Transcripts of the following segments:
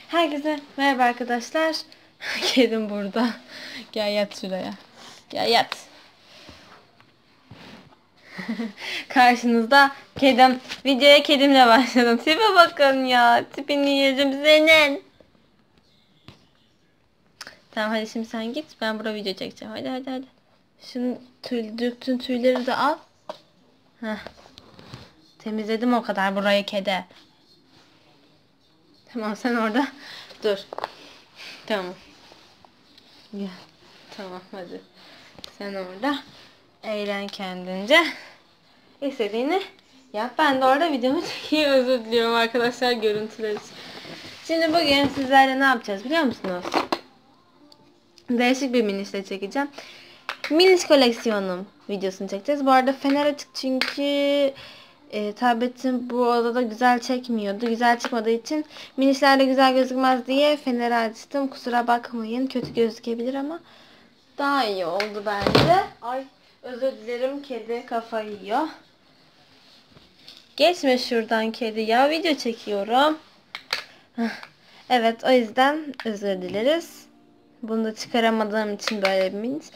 Herkese merhaba arkadaşlar. Kedim burada. Gel yat şuraya. Gel yat. Karşınızda kedim. Videoya kedimle başladım. Tipe bakın ya. Tipini yerim senin. Tamam hadi şimdi sen git. Ben burada video çekeceğim. Hadi. Şunu döktüğün tüyleri de al. Heh. Temizledim o kadar burayı kedi. Tamam sen orada dur. Tamam. Ya. Tamam hadi. Sen orada eğlen kendince. İstediğini yap. Ben de orada videomu çekeyim. Özür diliyorum arkadaşlar görüntüler için. Şimdi bugün sizlerle ne yapacağız biliyor musunuz? Değişik bir minişle çekeceğim. Miniş koleksiyonum videosunu çekeceğiz. Bu arada fener açık çünkü tabletim bu odada güzel çekmiyordu. Güzel çıkmadığı için minişlerde güzel gözükmez diye feneri açtım. Kusura bakmayın. Kötü gözükebilir ama daha iyi oldu bence. Ay özür dilerim, kedi kafayı yiyor. Geçme şuradan kedi ya, video çekiyorum. Evet, o yüzden özür dileriz. Bunu da çıkaramadığım için böyle bir miniş.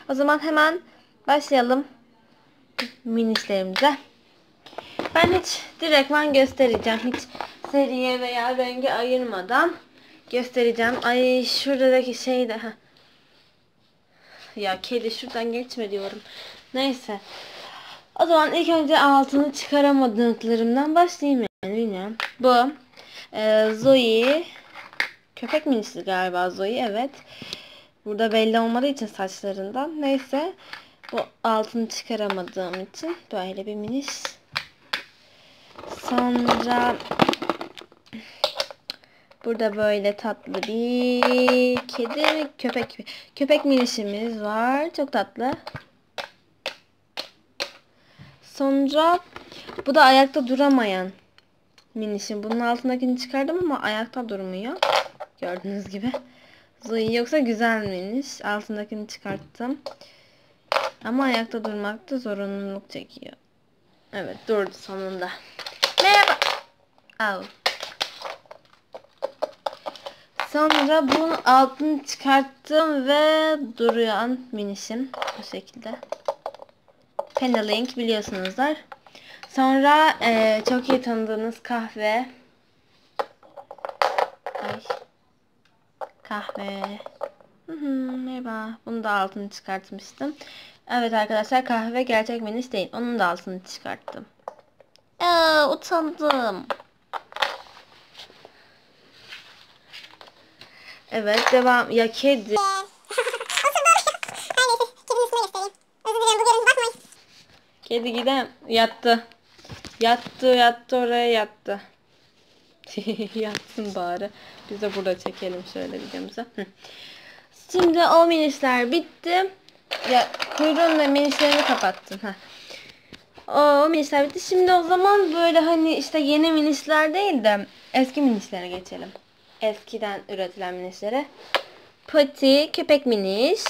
O zaman hemen başlayalım minişlerimize. Ben hiç direktman göstereceğim. Hiç seriye veya rengi ayırmadan göstereceğim. Ay şuradaki şey de. Ya kedi şuradan geçme diyorum. Neyse. O zaman ilk önce altını çıkaramadıklarımdan başlayayım yani bilmiyorum. Bu Zoe köpek minisi galiba Zoe, evet. Burada belli olmadığı için saçlarından. Neyse. Bu altını çıkaramadığım için böyle bir miniş. Sonra burada böyle tatlı bir kedi köpek minişimiz var. Çok tatlı. Sonra bu da ayakta duramayan minişim. Bunun altındakini çıkardım ama ayakta durmuyor. Gördüğünüz gibi. Zoe yoksa güzel miniş. Altındakini çıkarttım. Ama ayakta durmakta zorunluluk çekiyor. Evet, durdu sonunda. Merhaba. Au. Sonra bunun altını çıkarttım ve duruyan minişim. Bu şekilde. Penalink biliyorsunuzlar. Sonra çok iyi tanıdığınız kahve. Ay. Kahve. Merhaba. Bunu da altını çıkartmıştım. Evet arkadaşlar, kahve gerçek miniş değil. Onun da altını çıkarttım. Utandım. Evet devam. Ya kedi. Kedi gidem. Yattı. Yattı oraya yattı. Yatsın bari. Biz de burada çekelim şöyle videomuza. Şimdi o minişler bitti. Ya kuyruğun ve minişlerini kapattım. O minişler bitti. Şimdi o zaman böyle hani işte yeni minişler değil de eski minişlere geçelim. Eskiden üretilen minişlere. Pati köpek miniş.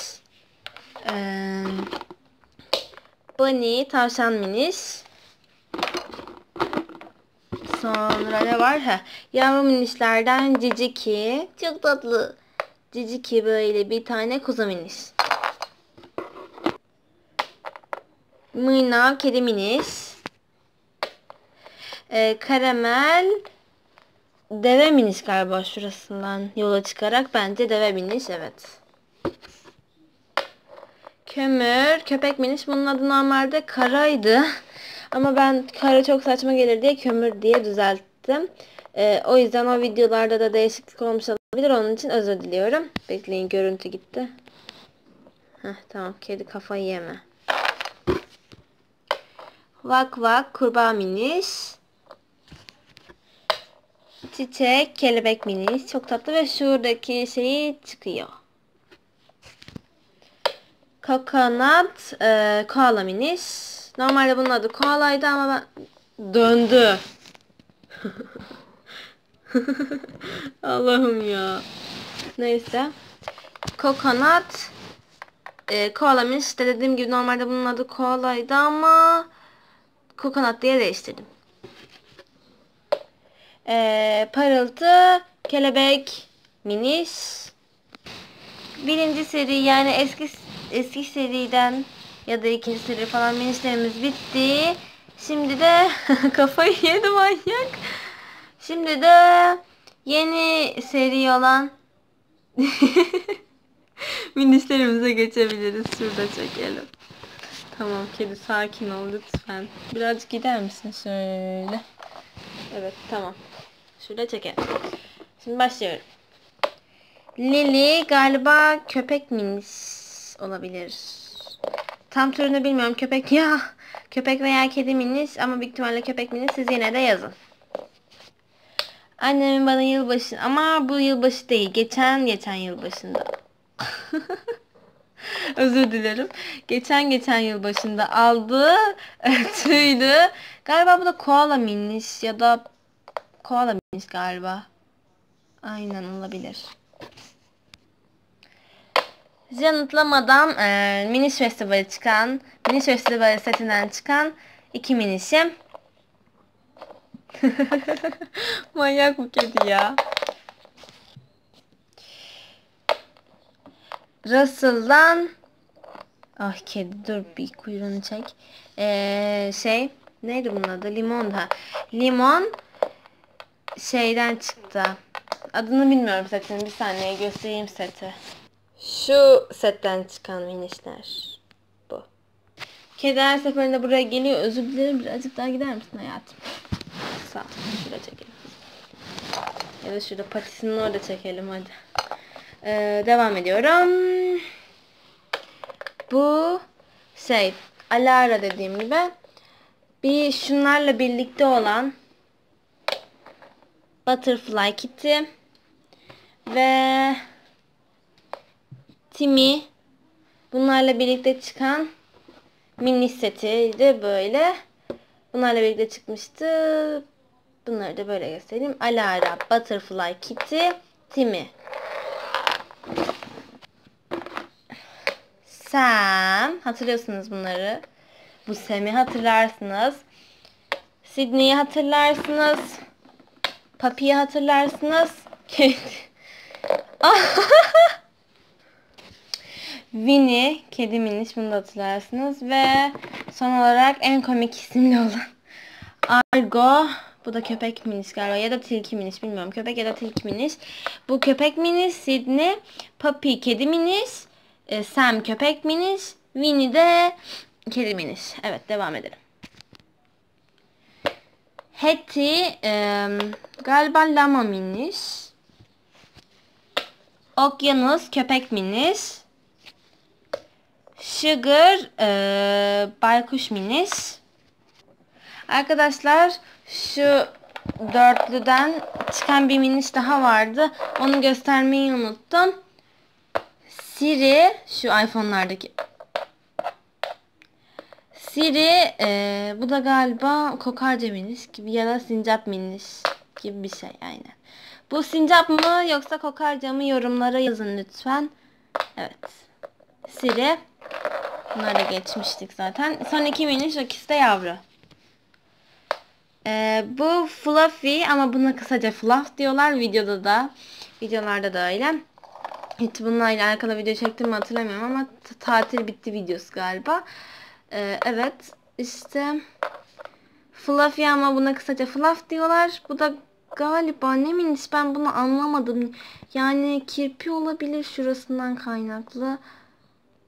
Bunny tavşan miniş. Sonra ne var? Yavru minişlerden Ciciki. Çok tatlı. Ciciki böyle bir tane kuzu miniş. Mıyna kedi miniş. Karamel deve miniş galiba, şurasından yola çıkarak bence deve miniş, evet. Kömür köpek miniş. Bunun adı normalde karaydı. Ama ben kara çok saçma gelir diye kömür diye düzelttim. O yüzden o videolarda da değişiklik olmuş olabilir. Onun için özür diliyorum. Bekleyin, görüntü gitti. Tamam, kedi kafayı yeme. Vak vak kurbağa miniş. Çiçek kelebek miniş. Çok tatlı ve şuradaki şeyi çıkıyor. Kokonat koala miniş. Normalde bunun adı koalaydı ama ben döndü. Allah'ım ya. Neyse. Kokonat koala miniş. İşte dediğim gibi normalde bunun adı koalaydı ama kokonat diye değiştirdim. Parıltı kelebek miniş. Birinci seri yani eski seriden ya da ikinci seri falan minişlerimiz bitti. Şimdi de kafayı yedi manyak. Şimdi de yeni seri olan minişlerimize geçebiliriz. Şurada çekelim. Tamam kedi, sakin ol lütfen. Birazcık gider misin şöyle? Evet, tamam. Şurada çekelim. Şimdi başlıyorum. Lily galiba köpek miniş olabilir. Tam türünü bilmiyorum. Köpek veya kedi miniş ama büyük ihtimalle köpek miniş. Siz yine de yazın. Annemin bana yılbaşı ama bu yılbaşı değil. Geçen yılbaşında. Özür dilerim. Geçen yılbaşında aldığı tüylü. Galiba bu da koala miniş ya da koala miniş galiba. Aynen olabilir. Yanıtlamadan Miniş Festivali setinden çıkan 2 minişim. Manyak bu kedi ya. Russell'dan kedi dur bir kuyruğunu çek. Neydi bunun adı? Limon ha. Limon şeyden çıktı. Adını bilmiyorum setin. Bir saniye göstereyim seti. Şu setten çıkan minişler. Bu. Kedi her seferinde buraya geliyor. Özür dilerim. Birazcık daha gider misin hayatım? Sağ ol. Şurada çekelim. Ya da şurada patisinin orada çekelim hadi. Devam ediyorum. Bu Alara dediğim gibi bir şunlarla birlikte olan Butterfly Kitty ve Timmy bunlarla birlikte çıkan mini setiydi böyle. Bunlarla birlikte çıkmıştı. Bunları da böyle göstereyim. Alara, Butterfly Kitty, Timmy. Sam, hatırlıyorsunuz bunları. Bu Sam'i hatırlarsınız. Sydney'i hatırlarsınız. Puppy'yi hatırlarsınız. Winnie, kedi miniş, bunu da hatırlarsınız. Ve son olarak en komik isimli olan Argo. Bu da köpek miniş galiba ya da tilki miniş, bilmiyorum. Köpek ya da tilki miniş. Bu köpek miniş, Sydney, Puppy kedi miniş, Sam köpek miniş, Winnie de kedi miniş. Evet, devam edelim. Hattie galiba lama miniş. Okyanus köpek miniş. Sugar baykuş miniş. Arkadaşlar şu dörtlüden çıkan bir miniş daha vardı. Onu göstermeyi unuttum. Siri, şu iPhone'lardaki Siri, bu da galiba kokarca miniş gibi ya da sincap miniş gibi bir şey aynen. Bu sincap mı yoksa kokarca mı, yorumlara yazın lütfen. Evet. Siri. Bunları da geçmiştik zaten. Son 2 miniş, ikisi de yavru. Bu Fluffy ama buna kısaca Fluff diyorlar videolarda da öyle. Hiç bununla alakalı video çektim mi hatırlamıyorum ama tatil bitti videosu galiba. Evet işte Fluffy ama buna kısaca Fluff diyorlar. Bu da galiba ne miniş, ben bunu anlamadım. Yani kirpi olabilir şurasından kaynaklı.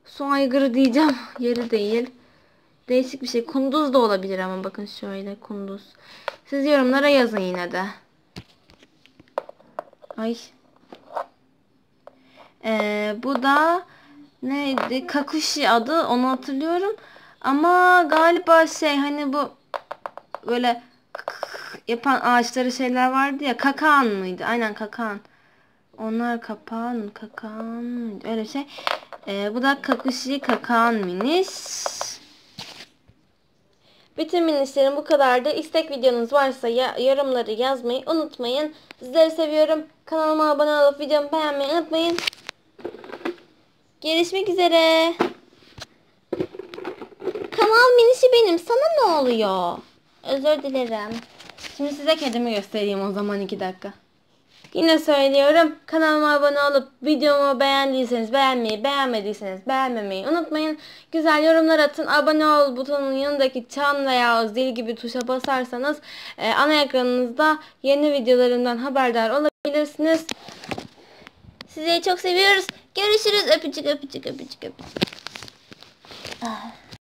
Su aygırı diyeceğim. Yeri değil. Değişik bir şey. Kunduz da olabilir ama bakın şöyle kunduz. Siz yorumlara yazın yine de. Ay. Bu da neydi? Kakushi adı. Onu hatırlıyorum. Ama galiba hani bu böyle yapan ağaçları şeyler vardı ya. Kakaan mıydı? Aynen kakaan. Onlar kakaan mıydı? Öyle şey. Bu da Kakushi kakaan miniş. Bütün minişlerim bu kadardı. İstek videonuz varsa yorumları yazmayı unutmayın. Sizleri seviyorum. Kanalıma abone olup videomu beğenmeyi unutmayın. Görüşmek üzere. Kanal minişi benim. Sana ne oluyor? Özür dilerim. Şimdi size kedimi göstereyim o zaman 2 dakika. Yine söylüyorum, kanalıma abone olup videomu beğendiyseniz beğenmeyi, beğenmediyseniz beğenmemeyi unutmayın. Güzel yorumlar atın. Abone ol butonunun yanındaki çan veya zil gibi tuşa basarsanız ana ekranınızda yeni videolarımdan haberdar olabilirsiniz. Sizi çok seviyoruz. Görüşürüz. Öpücük öpücük öpücük öpücük.